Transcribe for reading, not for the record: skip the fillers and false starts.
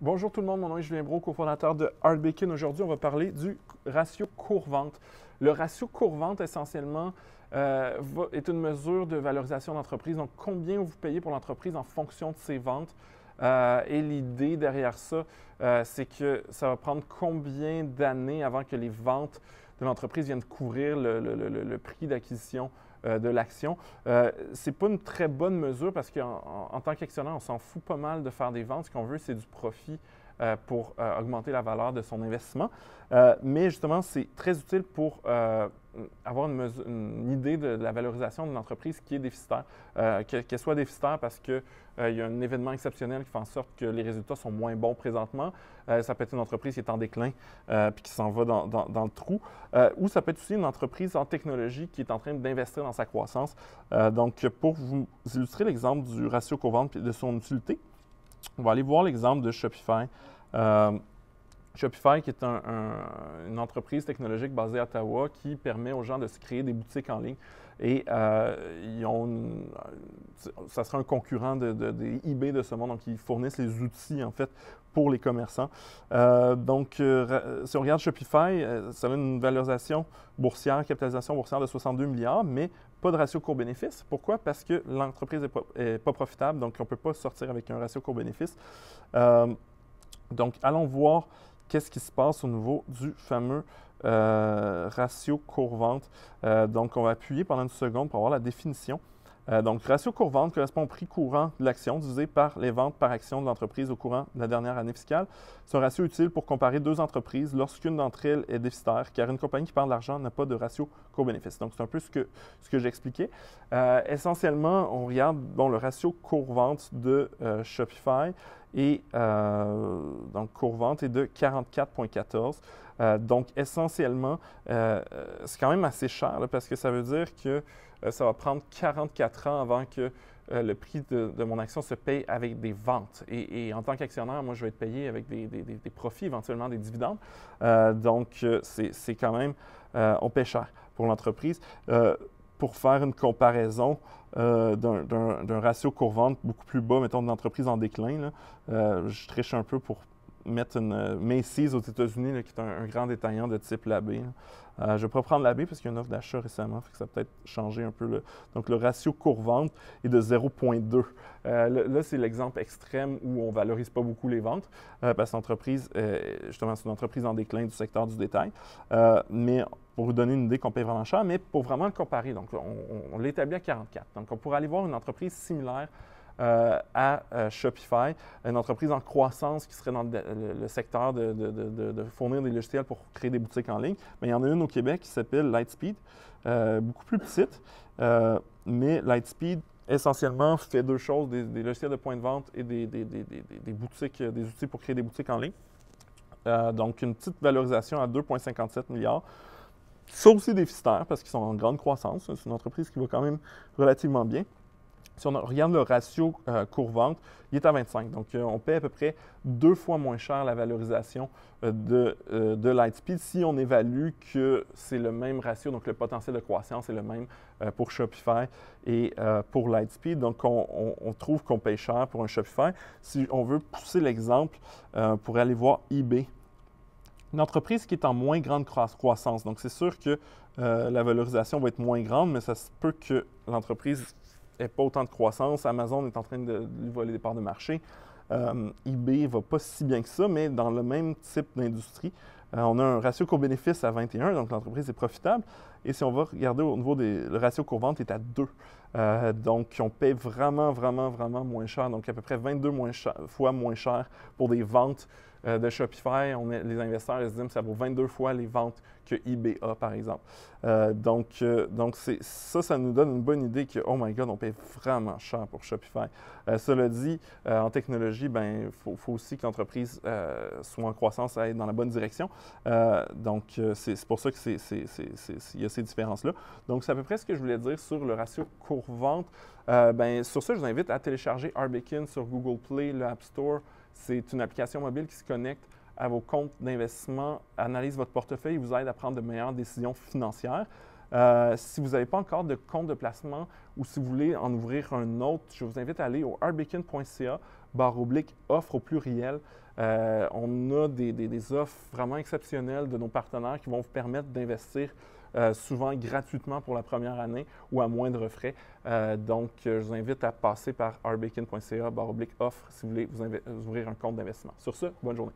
Bonjour tout le monde, mon nom est Julien Brault, cofondateur de Hardbacon. Aujourd'hui, on va parler du ratio cours-vente. Le ratio cours-vente, essentiellement, est une mesure de valorisation d'entreprise. Donc, combien vous payez pour l'entreprise en fonction de ses ventes. Et l'idée derrière ça, c'est que ça va prendre combien d'années avant que les ventes de l'entreprise viennent couvrir le prix d'acquisition de l'action. Ce n'est pas une très bonne mesure parce qu'en tant qu'actionnaire, on s'en fout pas mal de faire des ventes. Ce qu'on veut, c'est du profit pour augmenter la valeur de son investissement. Mais justement, c'est très utile pour avoir une idée de la valorisation d'une entreprise qui est déficitaire, qu'elle soit déficitaire parce qu'il y a un événement exceptionnel qui fait en sorte que les résultats sont moins bons présentement. Ça peut être une entreprise qui est en déclin puis qui s'en va dans le trou. Ou ça peut être aussi une entreprise en technologie qui est en train d'investir dans sa croissance. Donc, pour vous illustrer l'exemple du ratio cours-vente et de son utilité, on va aller voir l'exemple de Shopify. Shopify, qui est une entreprise technologique basée à Ottawa qui permet aux gens de se créer des boutiques en ligne. Et ça sera un concurrent des eBay de ce monde. Donc, ils fournissent les outils, en fait, pour les commerçants. Si on regarde Shopify, ça a une valorisation boursière, capitalisation boursière de 62 milliards, mais pas de ratio cours-bénéfice. Pourquoi? Parce que l'entreprise n'est pas profitable, donc on ne peut pas sortir avec un ratio cours-bénéfice. Donc, allons voir qu'est-ce qui se passe au niveau du fameux ratio cours-vente. Donc, on va appuyer pendant une seconde pour avoir la définition. Donc, ratio cours-vente correspond au prix courant de l'action divisé par les ventes par action de l'entreprise au courant de la dernière année fiscale. C'est un ratio utile pour comparer deux entreprises lorsqu'une d'entre elles est déficitaire, car une compagnie qui perd de l'argent n'a pas de ratio cours-bénéfice. Donc, c'est un peu ce que j'expliquais. Essentiellement, on regarde le ratio cours-vente de Shopify et donc cours-vente est de 44,14. Donc, essentiellement, c'est quand même assez cher là, parce que ça veut dire que ça va prendre 44 ans avant que le prix de mon action se paye avec des ventes. Et en tant qu'actionnaire, moi, je vais être payé avec des profits, éventuellement des dividendes. Donc, c'est quand même, on paie cher pour l'entreprise. Pour faire une comparaison d'un ratio cours-vente beaucoup plus bas, mettons, d'une entreprise en déclin, là, je triche un peu pour mettre une Macy's aux États-Unis, là, qui est un grand détaillant de type Labé. Je ne vais pas prendre Labé parce qu'il y a une offre d'achat récemment, fait que ça a peut-être changé un peu. Donc, le ratio cours-vente est de 0,2. Là, c'est l'exemple extrême où on ne valorise pas beaucoup les ventes parce que l'entreprise, justement, c'est une entreprise en déclin du secteur du détail. Mais pour vous donner une idée qu'on paye vraiment cher, mais pour vraiment le comparer, donc on l'établit à 44. Donc, on pourrait aller voir une entreprise similaire à Shopify, une entreprise en croissance qui serait dans le secteur de fournir des logiciels pour créer des boutiques en ligne. Mais il y en a une au Québec qui s'appelle Lightspeed, beaucoup plus petite, mais Lightspeed essentiellement fait deux choses, des logiciels de point de vente et des boutiques, des outils pour créer des boutiques en ligne. Donc, une petite valorisation à 2,57 milliards. Ça aussi déficitaire parce qu'ils sont en grande croissance. C'est une entreprise qui va quand même relativement bien. Si on regarde le ratio cours-vente, il est à 25. Donc, on paie à peu près 2 fois moins cher la valorisation de Lightspeed si on évalue que c'est le même ratio, donc le potentiel de croissance est le même pour Shopify et pour Lightspeed. Donc, on trouve qu'on paye cher pour un Shopify. Si on veut pousser l'exemple, on pourrait aller voir eBay. Une entreprise qui est en moins grande croissance. Donc, c'est sûr que la valorisation va être moins grande, mais ça se peut que l'entreprise n'ait pas autant de croissance. Amazon est en train de lui voler des parts de marché. eBay ne va pas si bien que ça, mais dans le même type d'industrie, on a un ratio cours-bénéfice à 21, donc l'entreprise est profitable. Et si on va regarder au niveau le ratio cours-vente est à 2. Donc, on paie vraiment, vraiment, vraiment moins cher. Donc, à peu près 22 fois moins cher pour des ventes de Shopify. Les investisseurs estiment que ça vaut 22 fois les ventes que eBay a, par exemple. Donc ça nous donne une bonne idée que, oh my God, on paye vraiment cher pour Shopify. Cela dit, en technologie, il faut aussi que l'entreprise soit en croissance, aille dans la bonne direction. Donc, c'est pour ça qu'il y a ces différences-là. Donc, c'est à peu près ce que je voulais dire sur le ratio cours-vente. Sur ça, je vous invite à télécharger Hardbacon sur Google Play, le App Store. C'est une application mobile qui se connecte à vos comptes d'investissement, analyse votre portefeuille et vous aide à prendre de meilleures décisions financières. Si vous n'avez pas encore de compte de placement ou si vous voulez en ouvrir un autre, je vous invite à aller au hardbacon.ca offre au pluriel. On a des offres vraiment exceptionnelles de nos partenaires qui vont vous permettre d'investir souvent gratuitement pour la première année ou à moindre frais. Donc, je vous invite à passer par rbacon.ca/offre si vous voulez vous ouvrir un compte d'investissement. Sur ce, bonne journée.